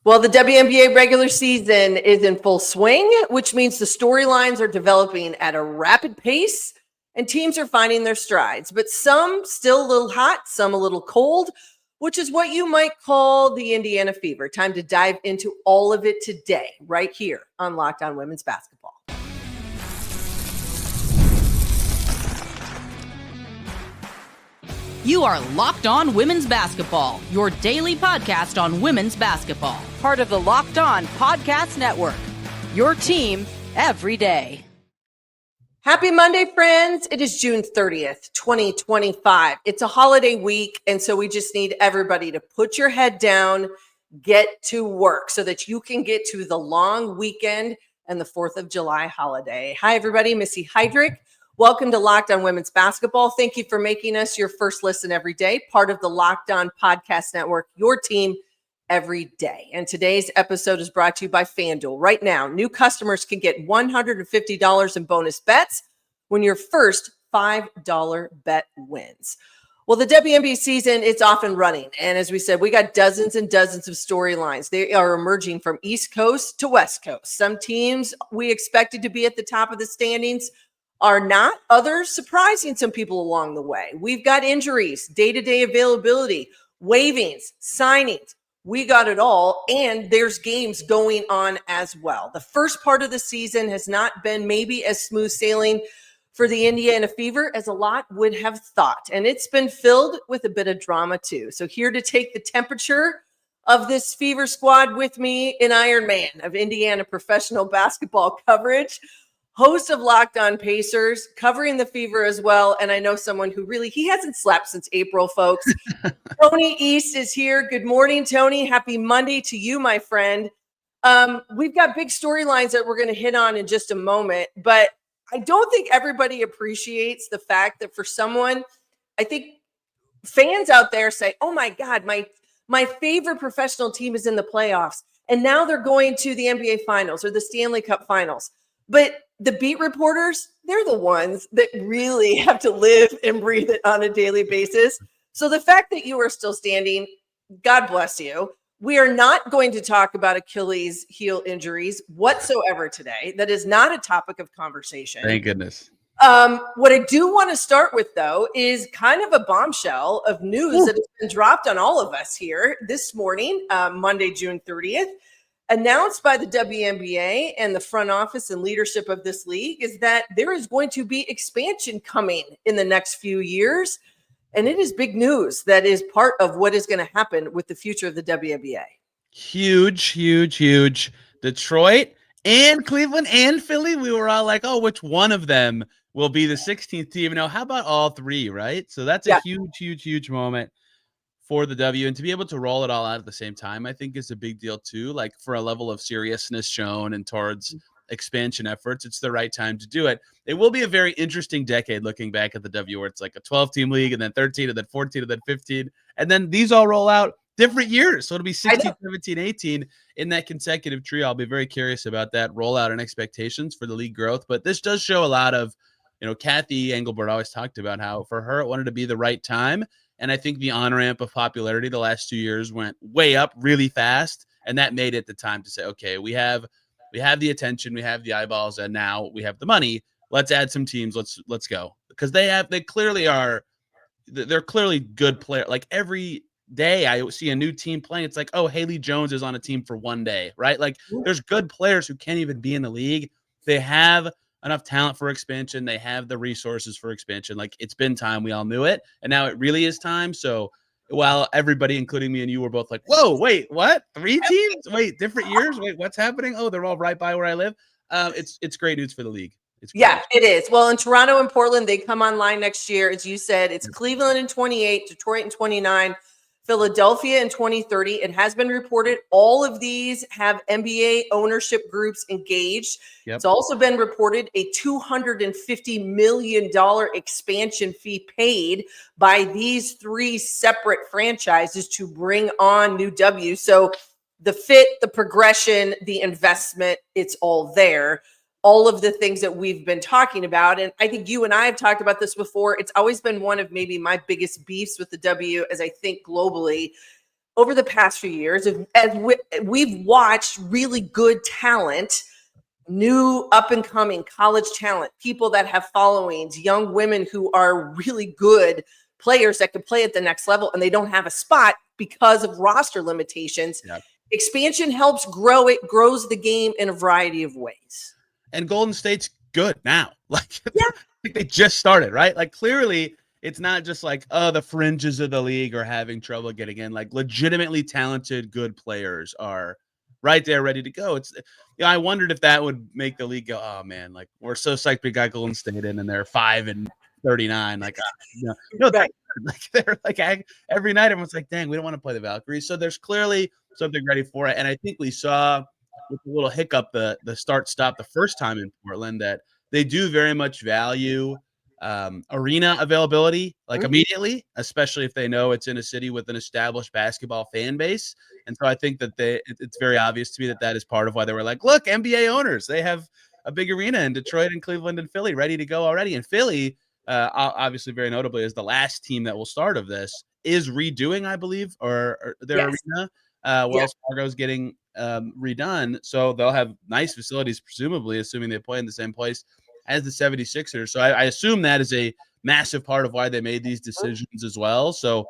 Well, the WNBA regular season is in full swing, which means the storylines are developing at a rapid pace and teams are finding their strides, but some still a little hot, some a little cold, which is what you might call the Indiana fever. Time to dive into all of it today, right here on Locked On Women's Basketball. You are Locked On Women's Basketball, your daily podcast on women's basketball. Part of the Locked On Podcast Network, your team every day. Happy Monday, friends. It is June 30th, 2025. It's a holiday week, and so we just need everybody to put your head down, get to work so that you can get to the long weekend and the 4th of July holiday. Hi, everybody. Missy Heidrick. Welcome to Locked On Women's Basketball. Thank you for making us your first listen every day, part of the Locked On Podcast Network, your team every day. And today's episode is brought to you by FanDuel. Right now, new customers can get $150 in bonus bets when your first $5 bet wins. Well, the WNBA season, it's off and running. And as we said, we got dozens and dozens of storylines. They are emerging from East Coast to West Coast. Some teams we expected to be at the top of the standings are not, others surprising some people along the way. We've got injuries, day-to-day availability, waivings, signings. We got it all, and there's games going on as well. The first part of the season has not been maybe as smooth sailing for the Indiana Fever as a lot would have thought, and it's been filled with a bit of drama too. So here to take the temperature of this Fever squad with me, an Iron Man of Indiana professional basketball coverage, host of Locked On Pacers, covering the Fever as well. And I know someone who really, he hasn't slept since April, folks. Tony East is here. Good morning, Tony. Happy Monday to you, my friend. We've got big storylines that we're going to hit on in just a moment, but I don't think everybody appreciates the fact that for someone, I think fans out there say, oh my God, my favorite professional team is in the playoffs. And now they're going to the NBA Finals or the Stanley Cup Finals. But the beat reporters, they're the ones that really have to live and breathe it on a daily basis. So the fact that you are still standing, God bless you. We are not going to talk about Achilles heel injuries whatsoever today. That is not a topic of conversation. Thank goodness. What I do want to start with, though, is kind of a bombshell of news that has been dropped on all of us here this morning, Monday, June 30th. Announced by the WNBA and the front office and leadership of this league is that there is going to be expansion coming in the next few years. And it is big news that is part of what is going to happen with the future of the WNBA. Huge, huge, huge. Detroit and Cleveland and Philly, we were all like, oh, which one of them will be the 16th team? Now, how about all three, right? So that's a huge, huge, huge moment for the W, and to be able to roll it all out at the same time, I think is a big deal too. Like for a level of seriousness shown and towards expansion efforts, it's the right time to do it. It will be a very interesting decade looking back at the W, where it's like a 12-team league and then 13 and then 14 and then 15. And then these all roll out different years. So it'll be 16, 17, 18 in that consecutive tree. I'll be very curious about that rollout and expectations for the league growth. But this does show a lot of, Kathy Engelbert always talked about how for her, it wanted to be the right time. And I think the on-ramp of popularity the last 2 years went way up really fast. And that made it the time to say, okay, we have the attention, we have the eyeballs, and now we have the money. Let's add some teams. Let's go. Because they're clearly good players. Like every day I see a new team playing. It's like, oh, Haley Jones is on a team for one day, right? Like there's good players who can't even be in the league. They have enough talent for expansion. They have the resources for expansion. Like it's been time. We all knew it. And now it really is time. So while everybody, including me and you, were both like, whoa, wait, what? 3 teams? Wait, different years? Wait, what's happening? Oh, they're all right by where I live. It's great news for the league. Yeah, it is. Well, in Toronto and Portland, they come online next year. As you said, it's Cleveland in 28, Detroit in 29, Philadelphia in 2030. It has been reported all of these have NBA ownership groups engaged. Yep. It's also been reported a $250 million expansion fee paid by these 3 separate franchises to bring on new W. So the fit, the progression, the investment, it's all there. All of the things that we've been talking about. And I think you and I have talked about this before. It's always been one of maybe my biggest beefs with the W, as I think globally. over the past few years, we've watched really good talent, new up-and-coming college talent, people that have followings, young women who are really good players that could play at the next level, and they don't have a spot because of roster limitations. Yeah. Expansion helps grow it, grows the game in a variety of ways. And Golden State's good now. Like, they just started, right? Like, clearly it's not just like, oh, the fringes of the league are having trouble getting in. Like, legitimately talented, good players are right there ready to go. It's, I wondered if that would make the league go, oh man, like, we're so psyched we got Golden State in and they're 5-39. Like, Right. like they're like every night everyone's like, dang, we don't want to play the Valkyries. So there's clearly something ready for it. And I think we saw with a little hiccup the start stop the first time in Portland that they do very much value arena availability like immediately, especially if they know it's in a city with an established basketball fan base. And so I think that it's very obvious to me that is part of why they were like, look, NBA owners, they have a big arena in Detroit and Cleveland and Philly ready to go already. And Philly, obviously very notably, is the last team that will start of this, is redoing, I believe, or their arena. Wells Fargo's getting redone, so they'll have nice facilities, presumably, assuming they play in the same place as the 76ers. So I assume that is a massive part of why they made these decisions as well. So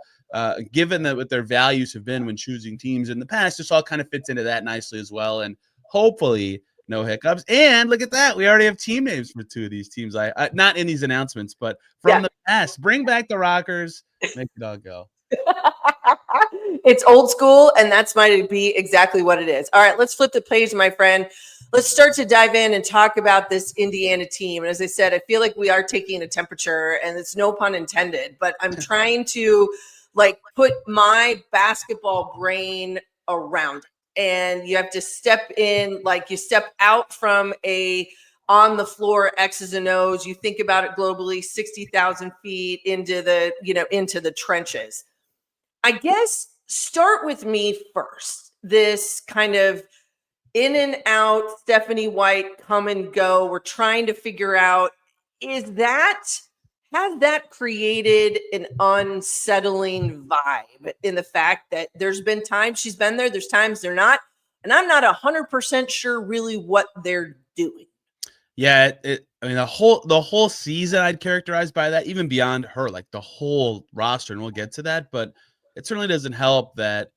given that what their values have been when choosing teams in the past, this all kind of fits into that nicely as well. And hopefully no hiccups. And look at that. We already have team names for two of these teams. I not in these announcements, but from the past. Bring back the Rockers. Make it all go. It's old school, and that's might be exactly what it is. All right, let's flip the page, my friend. Let's start to dive in and talk about this Indiana team. And as I said, I feel like we are taking a temperature, and it's no pun intended, but I'm trying to like put my basketball brain around it. And you have to step in, like you step out from a on the floor X's and O's. You think about it globally, 60,000 feet into the trenches. I guess start with me first. This kind of in and out, Stephanie White, come and go. We're trying to figure out, has that created an unsettling vibe in the fact that there's been times she's been there, there's times they're not, and I'm not 100% sure really what they're doing. Yeah, the whole season I'd characterize by that, even beyond her, like the whole roster, and we'll get to that, but it certainly doesn't help that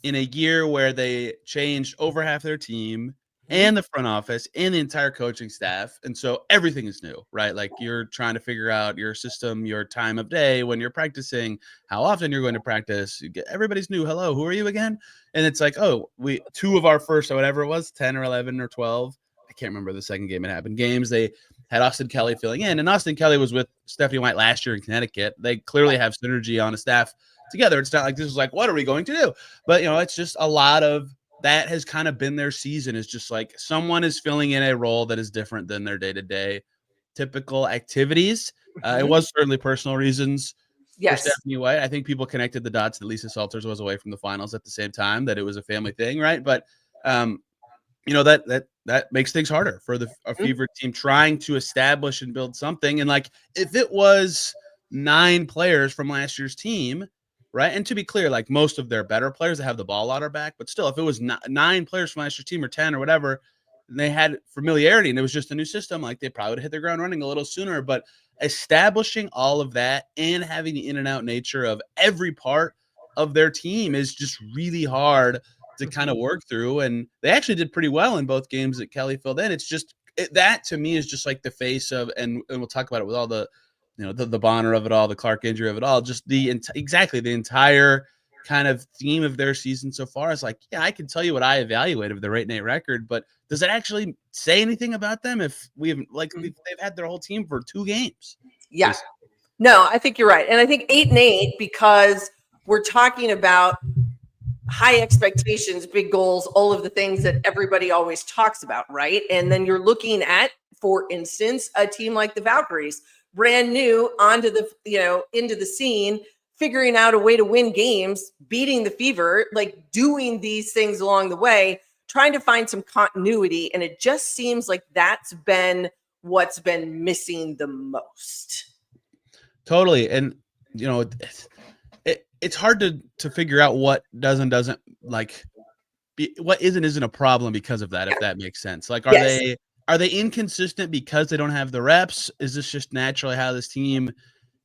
in a year where they changed over half their team and the front office and the entire coaching staff, and so everything is new, right? Like you're trying to figure out your system, your time of day when you're practicing, how often you're going to practice. Everybody's new. Hello, who are you again? And it's like, oh, two of our first, or whatever it was, 10 or 11 or 12. I can't remember the second game it happened. Games they had Austin Kelly filling in, and Austin Kelly was with Stephanie White last year in Connecticut. They clearly have synergy on a staff together. It's not like this is like, what are we going to do? But it's just a lot of that has kind of been their season. Is just like someone is filling in a role that is different than their day-to-day typical activities. It was certainly personal reasons for Stephanie White. I think people connected the dots that Lisa Salters was away from the finals at the same time, that it was a family thing, right? But that makes things harder for a Fever team trying to establish and build something. And like, if it was 9 players from last year's team, right? And to be clear, like most of their better players that have the ball out are back, but still, if it was 9 players from last year's team or 10 or whatever, and they had familiarity and it was just a new system, like they probably would have hit the ground running a little sooner. But establishing all of that and having the in and out nature of every part of their team is just really hard to kind of work through. And they actually did pretty well in both games that Kelly filled in. It's just that to me is just like the face of, and we'll talk about it with all the, the Bonner of it all, the Clark injury of it all, just the entire kind of theme of their season so far is like, yeah, I can tell you what I evaluate of their 8-8 record, but does it actually say anything about them if we haven't, they've had their whole team for 2 games? Yeah. No, I think you're right. And I think 8-8, because we're talking about high expectations, big goals, all of the things that everybody always talks about, right? And then you're looking at, for instance, a team like the Valkyries, brand new onto the, into the scene, figuring out a way to win games, beating the Fever, like doing these things along the way, trying to find some continuity. And it just seems like that's been what's been missing the most. Totally. And, it's hard to figure out what doesn't like what isn't a problem because of that, if that makes sense. Like, are they inconsistent because they don't have the reps? Is this just naturally how this team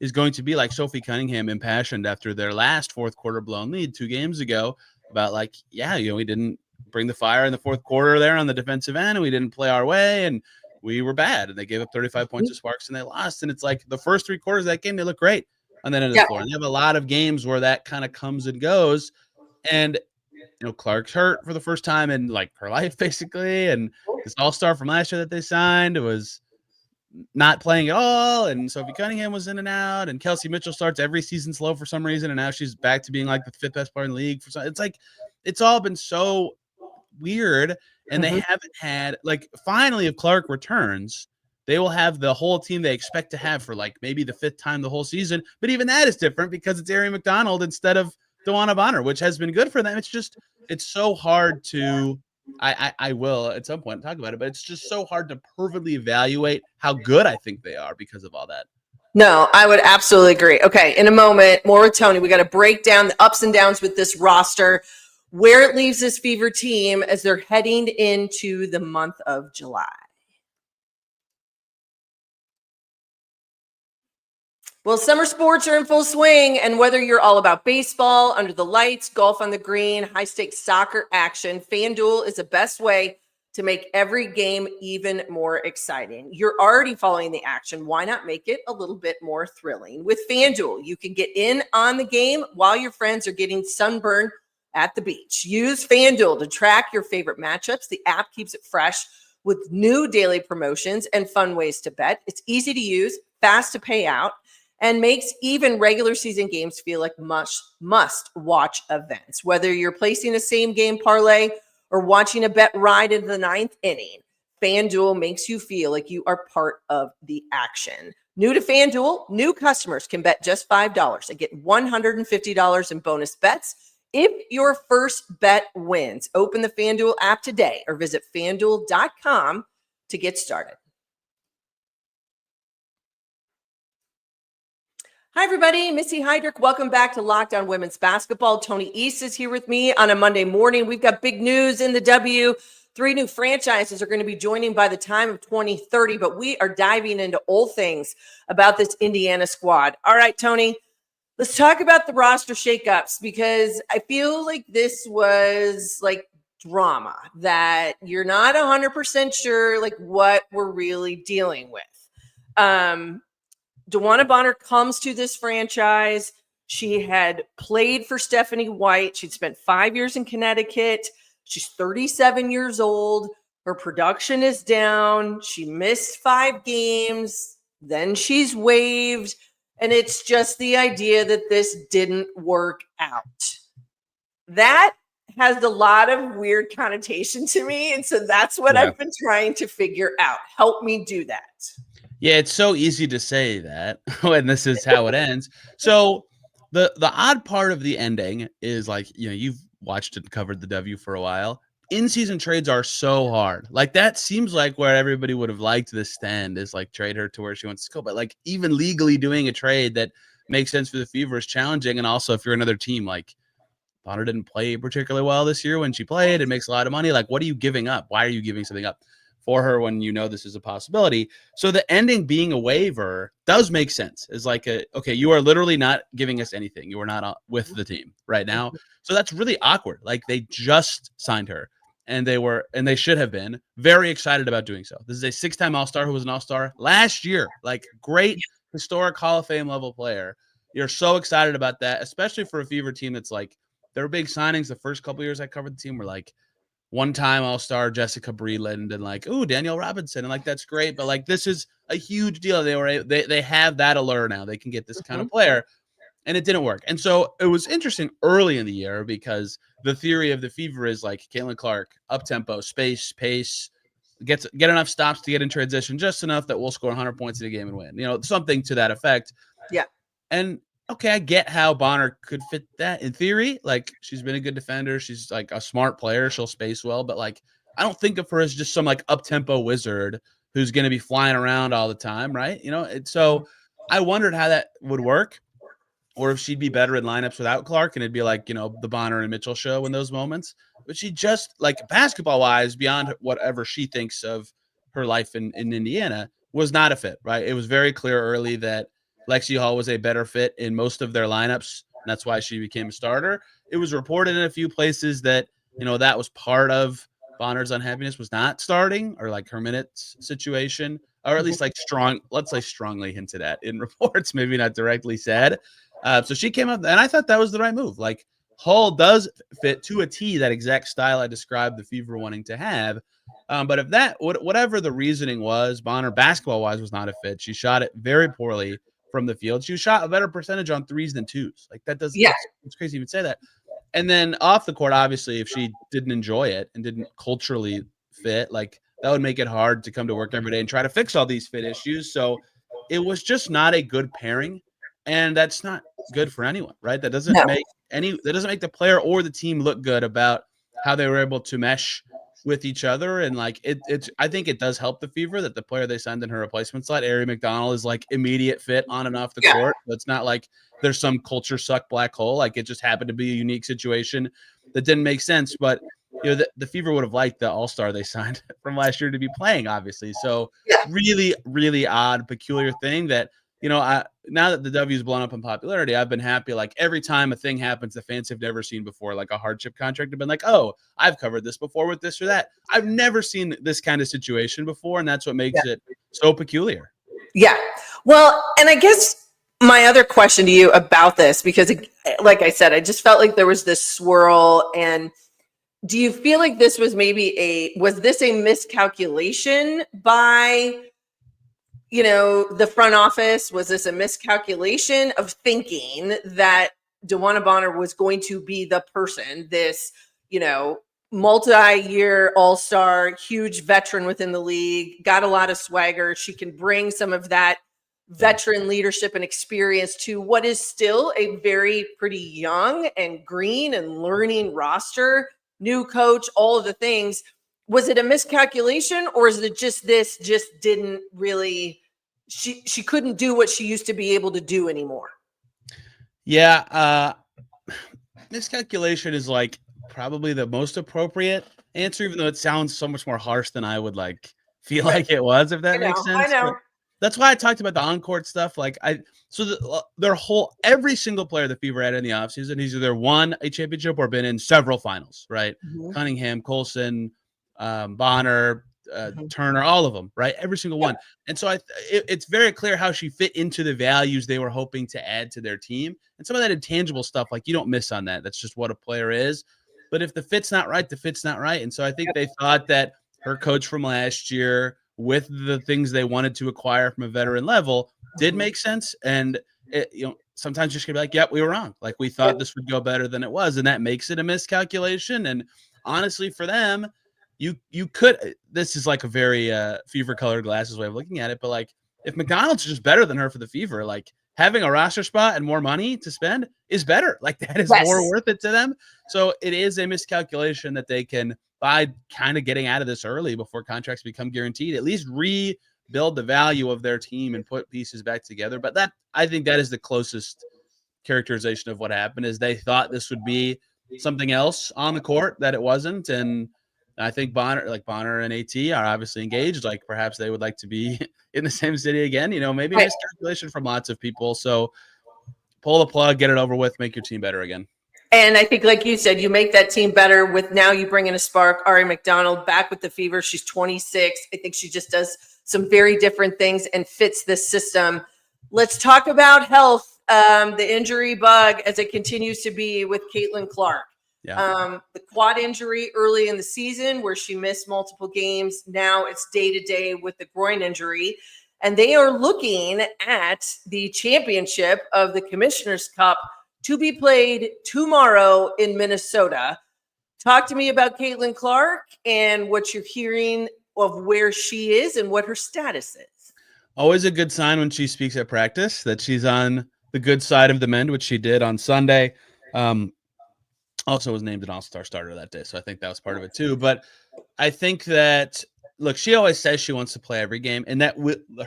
is going to be? Like Sophie Cunningham impassioned after their last fourth quarter blown lead 2 games ago about like, yeah, we didn't bring the fire in the fourth quarter there on the defensive end, and we didn't play our way, and we were bad, and they gave up 35 points to Sparks and they lost. And it's like the first 3 quarters of that game, they look great on that end of the floor. And they have a lot of games where that kind of comes and goes. And Clark's hurt for the first time in like her life, basically. And this all-star from last year that they signed was not playing at all. And Sophie Cunningham was in and out. And Kelsey Mitchell starts every season slow for some reason. And now she's back to being like the 5th best player in the league. It's like, it's all been so weird. And they haven't had, like, finally, if Clark returns, they will have the whole team they expect to have for like maybe the 5th time the whole season. But even that is different because it's Ari McDonald instead of DeWanna Bonner, which has been good for them. It's so hard to, I will at some point talk about it, but it's just so hard to perfectly evaluate how good I think they are because of all that. No, I would absolutely agree. Okay, in a moment, more with Tony. We got to break down the ups and downs with this roster, where it leaves this Fever team as they're heading into the month of July. Well, summer sports are in full swing, and whether you're all about baseball, under the lights, golf on the green, high-stakes soccer action, FanDuel is the best way to make every game even more exciting. You're already following the action. Why not make it a little bit more thrilling? With FanDuel, you can get in on the game while your friends are getting sunburned at the beach. Use FanDuel to track your favorite matchups. The app keeps it fresh with new daily promotions and fun ways to bet. It's easy to use, fast to pay out, and makes even regular season games feel like must-watch events. Whether you're placing a same-game parlay or watching a bet ride into the 9th inning, FanDuel makes you feel like you are part of the action. New to FanDuel, new customers can bet just $5 and get $150 in bonus bets if your first bet wins. Open the FanDuel app today or visit FanDuel.com to get started. Hi, everybody. Missy Heidrick. Welcome back to Locked On Women's Basketball. Tony East is here with me on a Monday morning. We've got big news in the W. 3 new franchises are going to be joining by the time of 2030, but we are diving into old things about this Indiana squad. All right, Tony, let's talk about the roster shakeups, because I feel like this was like drama that you're not 100% sure like what we're really dealing with. DeWanna Bonner comes to this franchise. She had played for Stephanie White. She'd spent 5 years in Connecticut. She's 37 years old. Her production is down. She missed 5 games. Then she's waived. And it's just the idea that this didn't work out. That has a lot of weird connotation to me. And so that's what I've been trying to figure out. Help me do that. Yeah, it's so easy to say that when this is how it ends. So the odd part of the ending is, like, you've watched and covered the W for a while. In-season trades are so hard. Like, that seems like where everybody would have liked this stand, is like trade her to where she wants to go. But like, even legally doing a trade that makes sense for the Fever is challenging. And also, if you're another team, like, Bonner didn't play particularly well this year when she played. It makes a lot of money. Like, what are you giving up? Why are you giving something up for her when you know this is a possibility? So the ending being a waiver does make sense. It's like, okay, you are literally not giving us anything. You are not with the team right now. So that's really awkward. Like, they just signed her, and they should have been very excited about doing so. This is a 6-time All-Star who was an All-Star last year. Like, great historic Hall of Fame level player. You're so excited about that, especially for a Fever team that's like, their big signings the first couple years I covered the team were like one-time All-Star Jessica Breland and like, ooh, Danielle Robinson, and like, that's great, but like, this is a huge deal. They have that allure now. They can get this kind of player, and it didn't work. And so it was interesting early in the year, because the theory of the Fever is like Caitlin Clark, up-tempo, space, pace, get enough stops to get in transition, just enough that we'll score 100 points in a game and win. Something to that effect. Yeah. And okay, I get how Bonner could fit that in theory. Like, she's been a good defender. She's like a smart player. She'll space well. But like, I don't think of her as just some like up-tempo wizard who's going to be flying around all the time, right? So I wondered how that would work. or if she'd be better in lineups without Clark, and it'd be like, the Bonner and Mitchell show in those moments. But she just, like, basketball-wise, beyond whatever she thinks of her life in Indiana, was not a fit, right? It was very clear early that Lexi Hall was a better fit in most of their lineups, and that's why she became a starter. It was reported in a few places that, that was part of Bonner's unhappiness, was not starting, or like her minutes situation, or at least like strongly hinted at in reports, maybe not directly said. So she came up, and I thought that was the right move. Like, Hall does fit to a T that exact style I described the Fever wanting to have. But if whatever the reasoning was, Bonner basketball-wise was not a fit. She shot it very poorly from the field. She shot a better percentage on threes than twos. Like, that doesn't, it's crazy to even say that. And then off the court, obviously, if she didn't enjoy it and didn't culturally fit, like, that would make it hard to come to work every day and try to fix all these fit issues. So it was just not a good pairing, and that's not good for anyone, right? That doesn't make the player or the team look good about how they were able to mesh with each other. And like, I think it does help the Fever that the player they signed in her replacement slot, Howard Megdal, is like immediate fit on and off the court. So it's not like there's some culture suck black hole. Like, it just happened to be a unique situation that didn't make sense. But the Fever would have liked the all-star they signed from last year to be playing, obviously. So really, really odd, peculiar thing that, now that the W's blown up in popularity, I've been happy. Like, every time a thing happens the fans have never seen before, like a hardship contract, have been like, oh, I've covered this before with this or that. I've never seen this kind of situation before, and that's what makes it so peculiar. Yeah. Well, and I guess my other question to you about this, because like I said, I just felt like there was this swirl. And do you feel like this was was this a miscalculation by the front office? Was this a miscalculation of thinking that DeWanna Bonner was going to be the person, this, multi-year all-star, huge veteran within the league, got a lot of swagger. She can bring some of that veteran leadership and experience to what is still a very pretty young and green and learning roster, new coach, all of the things. Was it a miscalculation, or is it just didn't really, she couldn't do what she used to be able to do anymore? Yeah. Miscalculation is like probably the most appropriate answer, even though it sounds so much more harsh than I would like feel like it was, if that makes sense. I know. But that's why I talked about the on-court stuff. Like, every single player the Fever had in the offseason, he's either won a championship or been in several finals, right? Mm-hmm. Cunningham, Colson, Bonner, Turner, all of them, right? Every single one. And so it's very clear how she fit into the values they were hoping to add to their team. And some of that intangible stuff, like, you don't miss on that. That's just what a player is. But if the fit's not right, the fit's not right. And so I think they thought that her coach from last year, with the things they wanted to acquire from a veteran level, did make sense. And sometimes you're just gonna be like, yep, we were wrong. Like, we thought this would go better than it was. And that makes it a miscalculation. And honestly, for them, you could, this is like a very Fever colored glasses way of looking at it, but like, if McDonald's is just better than her for the Fever, like, having a roster spot and more money to spend is better. Like, that is more worth it to them. So it is a miscalculation that they can, by kind of getting out of this early before contracts become guaranteed, at least rebuild the value of their team and put pieces back together. But I think that is the closest characterization of what happened, is they thought this would be something else on the court that it wasn't. And I think Bonner and AT are obviously engaged. Like, perhaps they would like to be in the same city again, maybe a miscalculation from lots of people. So pull the plug, get it over with, make your team better again. And I think, like you said, you make that team better with, now you bring in a spark. Ari McDonald back with the Fever. She's 26. I think she just does some very different things and fits this system. Let's talk about health, the injury bug as it continues to be with Caitlin Clark. Yeah. The quad injury early in the season where she missed multiple games. Now it's day-to-day with the groin injury. And they are looking at the championship of the Commissioner's Cup to be played tomorrow in Minnesota. Talk to me about Caitlin Clark and what you're hearing of where she is and what her status is. Always a good sign when she speaks at practice that she's on the good side of the mend, which she did on Sunday. Also was named an all-star starter that day, so I think that was part of it too. But I think that look, she always says she wants to play every game, and that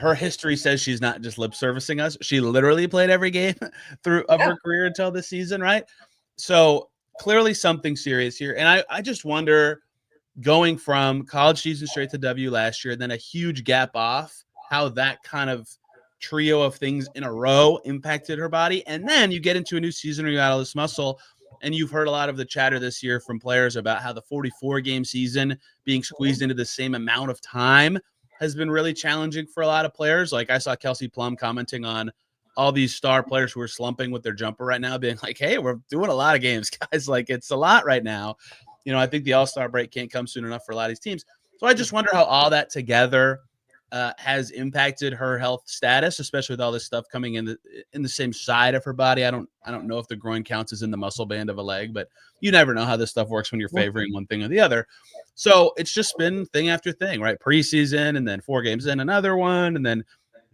her history says she's not just lip servicing us. She literally played every game of her career until this season, right? So clearly something serious here. And I just wonder, going from college season straight to W last year, and then a huge gap off, how that kind of trio of things in a row impacted her body. And then you get into a new season where you got all this muscle, and you've heard a lot of the chatter this year from players about how the 44-game season being squeezed into the same amount of time has been really challenging for a lot of players. Like I saw Kelsey Plum commenting on all these star players who are slumping with their jumper right now, being like, hey, we're doing a lot of games, guys. Like, it's a lot right now. You know, I think the All-Star break can't come soon enough for a lot of these teams. So I just wonder how all that together has impacted her health status, especially with all this stuff coming in the same side of her body. I don't know if the groin counts as in the muscle band of a leg, but you never know how this stuff works when you're favoring one thing or the other. So it's just been thing after thing, right? Preseason, and then 4 games in, another one, and then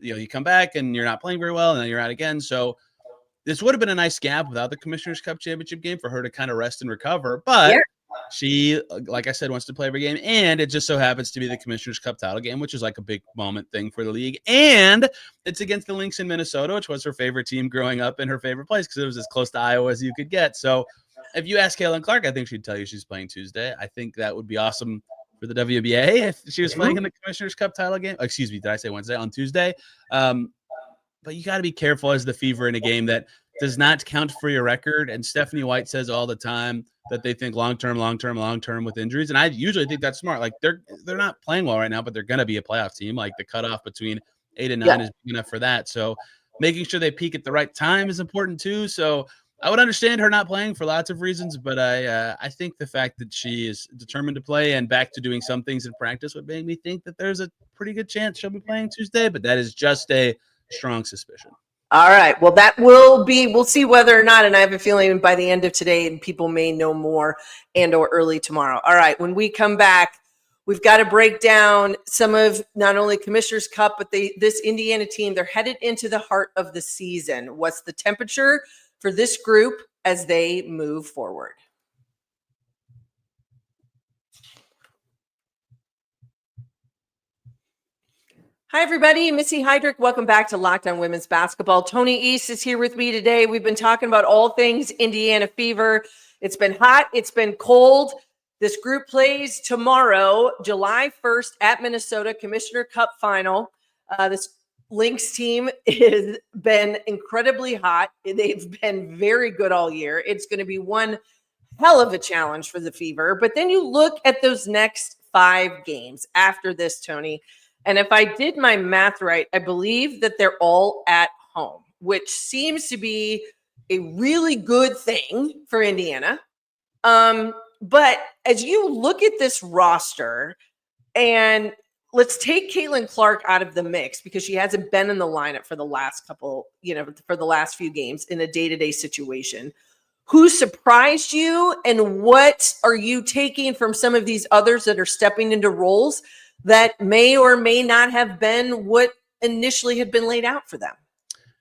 you come back and you're not playing very well, and then you're out again. So this would have been a nice gap without the Commissioner's Cup championship game for her to kind of rest and recover. But she, like I said, wants to play every game, and it just so happens to be the Commissioner's Cup title game, which is like a big moment thing for the league. And it's against the Lynx in Minnesota, which was her favorite team growing up in her favorite place because it was as close to Iowa as you could get. So if you ask Caitlin Clark, I think she'd tell you she's playing Tuesday. I think that would be awesome for the WNBA if she was playing in the Commissioner's Cup title game. Excuse me, did I say Wednesday? On Tuesday. But you got to be careful as the Fever in a game that does not count for your record. And Stephanie White says all the time that they think long-term with injuries. And I usually think that's smart. Like they're not playing well right now, but they're going to be a playoff team. Like the cutoff between 8 and 9 is big enough for that. So making sure they peak at the right time is important too. So I would understand her not playing for lots of reasons, but I think the fact that she is determined to play and back to doing some things in practice would make me think that there's a pretty good chance she'll be playing Tuesday, but that is just a strong suspicion. All right. Well, we'll see whether or not, and I have a feeling by the end of today, and people may know more and or early tomorrow. All right. When we come back, we've got to break down some of not only Commissioner's Cup, but this Indiana team. They're headed into the heart of the season. What's the temperature for this group as they move forward? Hi, everybody. Missy Heidrick. Welcome back to Locked On Women's Basketball. Tony East is here with me today. We've been talking about all things Indiana Fever. It's been hot. It's been cold. This group plays tomorrow, July 1st at Minnesota, Commissioner Cup final. This Lynx team has been incredibly hot. They've been very good all year. It's going to be one hell of a challenge for the Fever. But then you look at those next 5 games after this, Tony. And if I did my math right, I believe that they're all at home, which seems to be a really good thing for Indiana. But as you look at this roster, and let's take Caitlin Clark out of the mix because she hasn't been in the lineup for the last for the last few games in a day-to-day situation. Who surprised you, and what are you taking from some of these others that are stepping into roles that may or may not have been what initially had been laid out for them?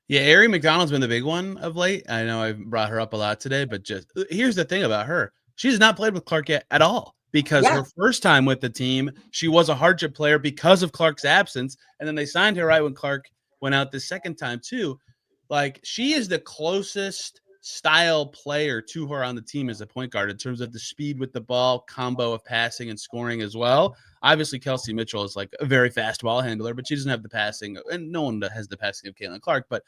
Yeah, Ari McDonald's been the big one of late. I know I've brought her up a lot today, but just here's the thing about her. She's not played with Clark yet at all because her first time with the team, she was a hardship player because of Clark's absence. And then they signed her right when Clark went out the second time too. Like, she is the closest style player to her on the team as a point guard in terms of the speed with the ball, combo of passing and scoring as well. Obviously, Kelsey Mitchell is like a very fast ball handler, but she doesn't have the passing, and no one has the passing of Caitlin Clark. But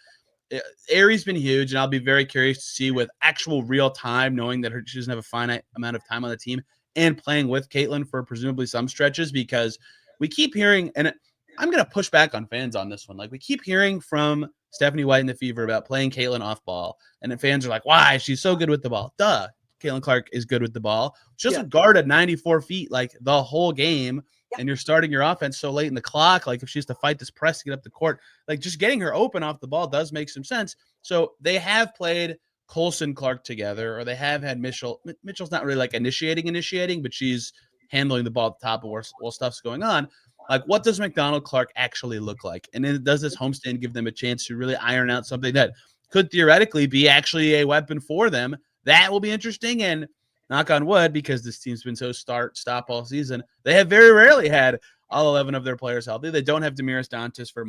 Ari's been huge, and I'll be very curious to see with actual real time, knowing that she doesn't have a finite amount of time on the team and playing with Caitlin for presumably some stretches, because we keep hearing, and I'm going to push back on fans on this one. Like, we keep hearing from Stephanie White and the Fever about playing Caitlin off ball, and then fans are like, why? She's so good with the ball. Duh. Caitlin Clark is good with the ball. She doesn't guard at 94 feet like the whole game, and you're starting your offense so late in the clock. Like, if she has to fight this press to get up the court, like, just getting her open off the ball does make some sense. So they have played Colson Clark together, or they have had Mitchell. Mitchell's not really like initiating, but she's handling the ball at the top of where stuff's going on. Like, what does McDonald Clark actually look like? And then does this homestand give them a chance to really iron out something that could theoretically be actually a weapon for them? That will be interesting. And knock on wood, because this team's been so start-stop all season, they have very rarely had all 11 of their players healthy. They don't have Damiris Dantas for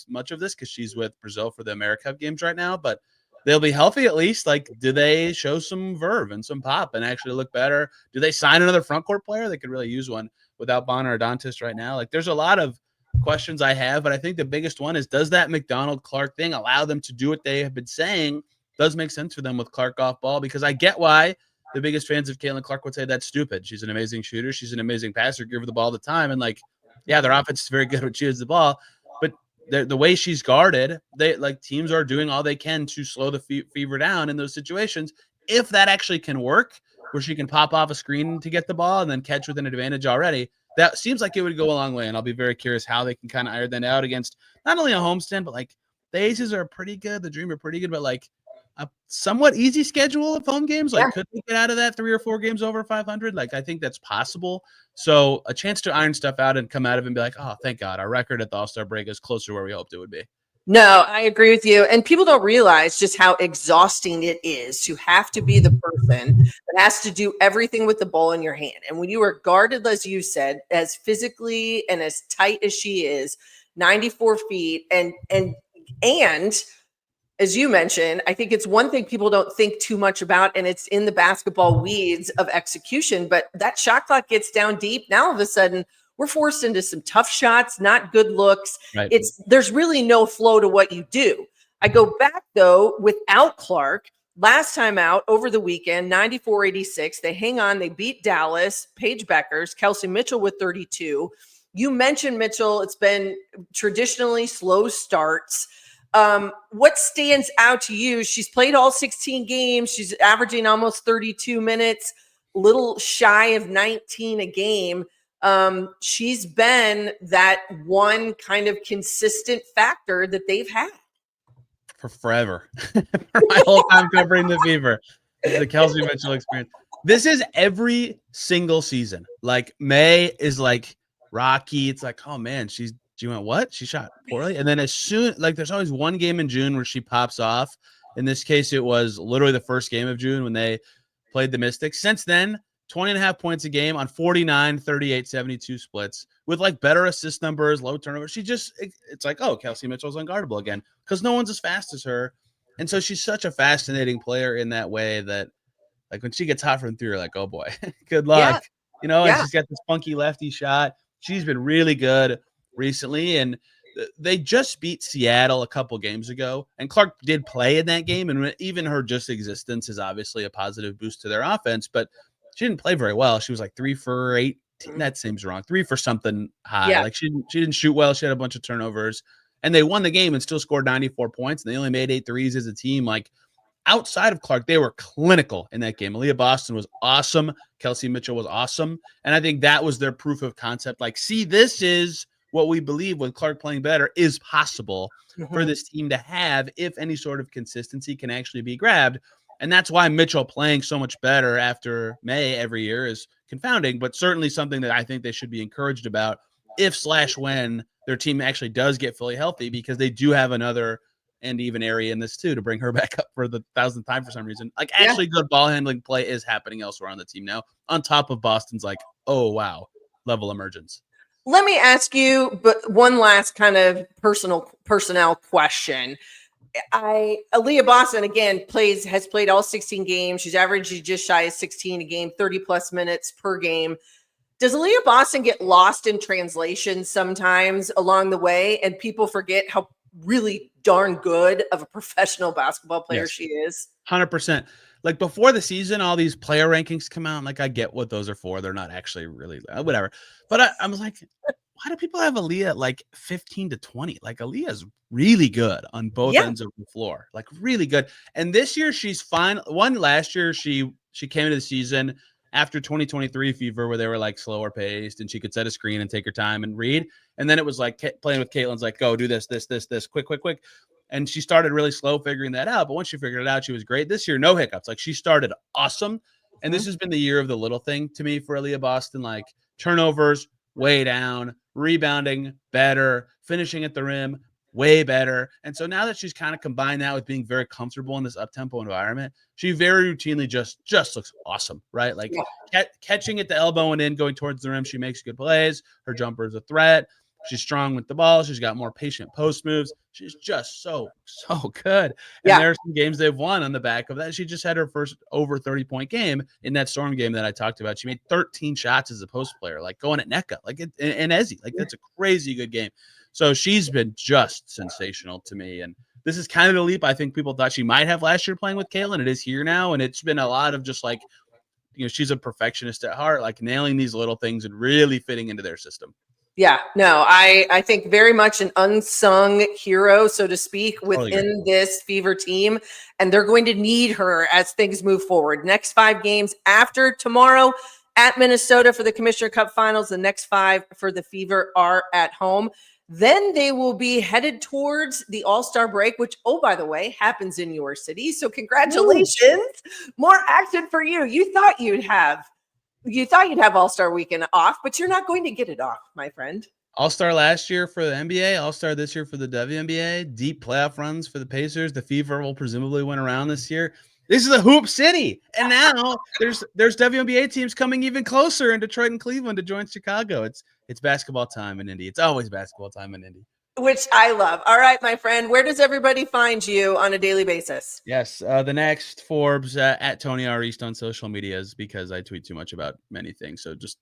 much of this because she's with Brazil for the AmeriCup games right now, but they'll be healthy at least. Like, do they show some verve and some pop and actually look better? Do they sign another front court player? They could really use one without Bonner or Dantas right now. Like, there's a lot of questions I have, but I think the biggest one is, does that McDonald-Clark thing allow them to do what they have been saying does make sense for them with Clark off ball? Because I get why the biggest fans of Caitlin Clark would say that's stupid. She's an amazing shooter. She's an amazing passer. Give her the ball all the time. And, like, yeah, their offense is very good when she has the ball, but the way she's guarded, teams are doing all they can to slow the fever down in those situations. If that actually can work, where she can pop off a screen to get the ball and then catch with an advantage already, that seems like it would go a long way. And I'll be very curious how they can kind of iron that out against not only a homestand, but like the Aces are pretty good. The Dream are pretty good, but like a somewhat easy schedule of home games. Like, could they get out of that 3 or 4 games over 500? Like, I think that's possible. So a chance to iron stuff out and come out of it and be like, oh, thank God, our record at the All-Star break is closer to where we hoped it would be. No, I agree with you. And people don't realize just how exhausting it is to have to be the person that has to do everything with the ball in your hand. And when you are guarded, as you said, as physically and as tight as she is, 94 feet, and as you mentioned, I think it's one thing people don't think too much about, and it's in the basketball weeds of execution, but that shot clock gets down deep. Now, all of a sudden, we're forced into some tough shots, not good looks. Right. There's really no flow to what you do. I go back, though, without Clark. Last time out over the weekend, 94-86. They hang on. They beat Dallas, Paige Beckers, Kelsey Mitchell with 32. You mentioned Mitchell. It's been traditionally slow starts. What stands out to you? She's played all 16 games. She's averaging almost 32 minutes, little shy of 19 a game. She's been that one kind of consistent factor that they've had for forever. For my whole time covering the Fever, the Kelsey Mitchell experience. This is every single season. Like, May is like rocky. It's like, oh man, she went what? She shot poorly. And then as soon, like, there's always one game in June where she pops off. In this case, it was literally the first game of June when they played the Mystics. Since then, 20.5 points a game on 49, 38, 72 splits with like better assist numbers, low turnovers. It's like, oh, Kelsey Mitchell's unguardable again because no one's as fast as her. And so she's such a fascinating player in that way that, like, when she gets hot from 3, you're like, oh boy, good luck. Yeah. And she's got this funky lefty shot. She's been really good recently. And they just beat Seattle a couple games ago. And Clark did play in that game. And even her just existence is obviously a positive boost to their offense. But she didn't play very well. She was like 3 for 8. That seems wrong. 3 for something high. Yeah. Like she didn't shoot well. She had a bunch of turnovers. And they won the game and still scored 94 points. And they only made 8 threes as a team. Like, outside of Clark, they were clinical in that game. Aaliyah Boston was awesome. Kelsey Mitchell was awesome. And I think that was their proof of concept. Like, see, this is what we believe with Clark playing better is possible for this team to have if any sort of consistency can actually be grabbed. And that's why Mitchell playing so much better after May every year is confounding, but certainly something that I think they should be encouraged about if/when their team actually does get fully healthy, because they do have another and even area in this too to bring her back up for the 1,000th time for some reason. Like, actually good ball handling play is happening elsewhere on the team now, on top of Boston's like, oh wow, level emergence. Let me ask you, but one last kind of personnel question. Aaliyah Boston again has played all 16 games. She's averaging just shy of 16 a game, 30 plus minutes per game. Does Aaliyah Boston get lost in translation sometimes along the way, and people forget how really darn good of a professional basketball player she is? 100%. Like, before the season, all these player rankings come out. Like, I get what those are for. They're not actually really whatever. But I was like, why do people have Aaliyah like 15 to 20? Like, Aaliyah's really good on both ends of the floor. Like, really good. And this year she's fine. Last year she came into the season after 2023 Fever, where they were like slower paced and she could set a screen and take her time and read. And then it was like playing with Caitlin's like, go do this, quick. And she started really slow figuring that out. But once she figured it out, she was great. This year, no hiccups. Like, she started awesome. And this has been the year of the little thing to me for Aaliyah Boston. Like, turnovers way down, rebounding better, finishing at the rim way better. And so now that she's kind of combined that with being very comfortable in this up-tempo environment, she very routinely just looks awesome, right? Like catching at the elbow and in, going towards the rim, she makes good plays. Her jumper is a threat. She's strong with the ball. She's got more patient post moves. She's just so good. And there are some games they've won on the back of that. She just had her first over 30-point game in that Storm game that I talked about. She made 13 shots as a post player, like going at NECA, like and Ezzy. Like that's a crazy good game. So she's been just sensational to me. And this is kind of the leap I think people thought she might have last year playing with Kaylin. It is here now. And it's been a lot of just like, she's a perfectionist at heart, like nailing these little things and really fitting into their system. Yeah, no, I think very much an unsung hero, so to speak, within this Fever team. And they're going to need her as things move forward. Next 5 games after tomorrow at Minnesota for the Commissioner Cup Finals. The next 5 for the Fever are at home. Then they will be headed towards the All-Star break, which, oh, by the way, happens in your city. So congratulations. Ooh. More action for you. You thought you'd have All-Star weekend off, but you're not going to get it off, my friend. All-Star last year for the NBA, All-Star this year for the WNBA, deep playoff runs for the Pacers. The Fever will presumably win around this year. This is a hoop city. And now there's WNBA teams coming even closer in Detroit and Cleveland to join Chicago. It's basketball time in Indy. It's always basketball time in Indy. Which I love. All right, my friend, where does everybody find you on a daily basis? Yes, the next Forbes at Tony R. East on social medias, because I tweet too much about many things. So just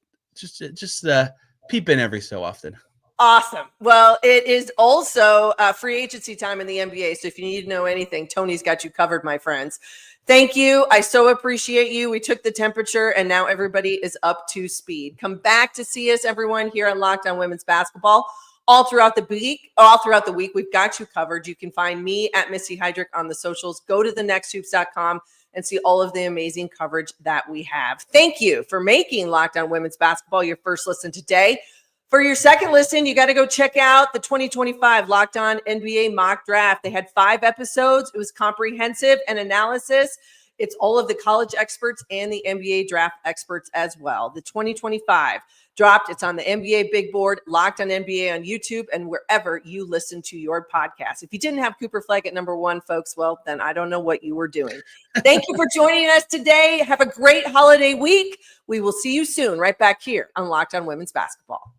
peep in every so often. Awesome. Well, it is also free agency time in the NBA. So if you need to know anything, Tony's got you covered, my friends. Thank you. I so appreciate you. We took the temperature and now everybody is up to speed. Come back to see us, everyone, here on Locked On Women's Basketball. All throughout the week, we've got you covered. You can find me at Missy Heidrick on the socials. Go to thenexthoops.com and see all of the amazing coverage that we have. Thank you for making Locked On Women's Basketball your first listen today. For your second listen, you got to go check out the 2025 Locked On NBA Mock Draft. They had 5 episodes. It was comprehensive and analysis. It's all of the college experts and the NBA draft experts as well. The 2025 dropped. It's on the NBA Big Board, Locked On NBA on YouTube, and wherever you listen to your podcast. If you didn't have Cooper Flag at number 1, folks, well, then I don't know what you were doing. Thank you for joining us today. Have a great holiday week. We will see you soon right back here on Locked On Women's Basketball.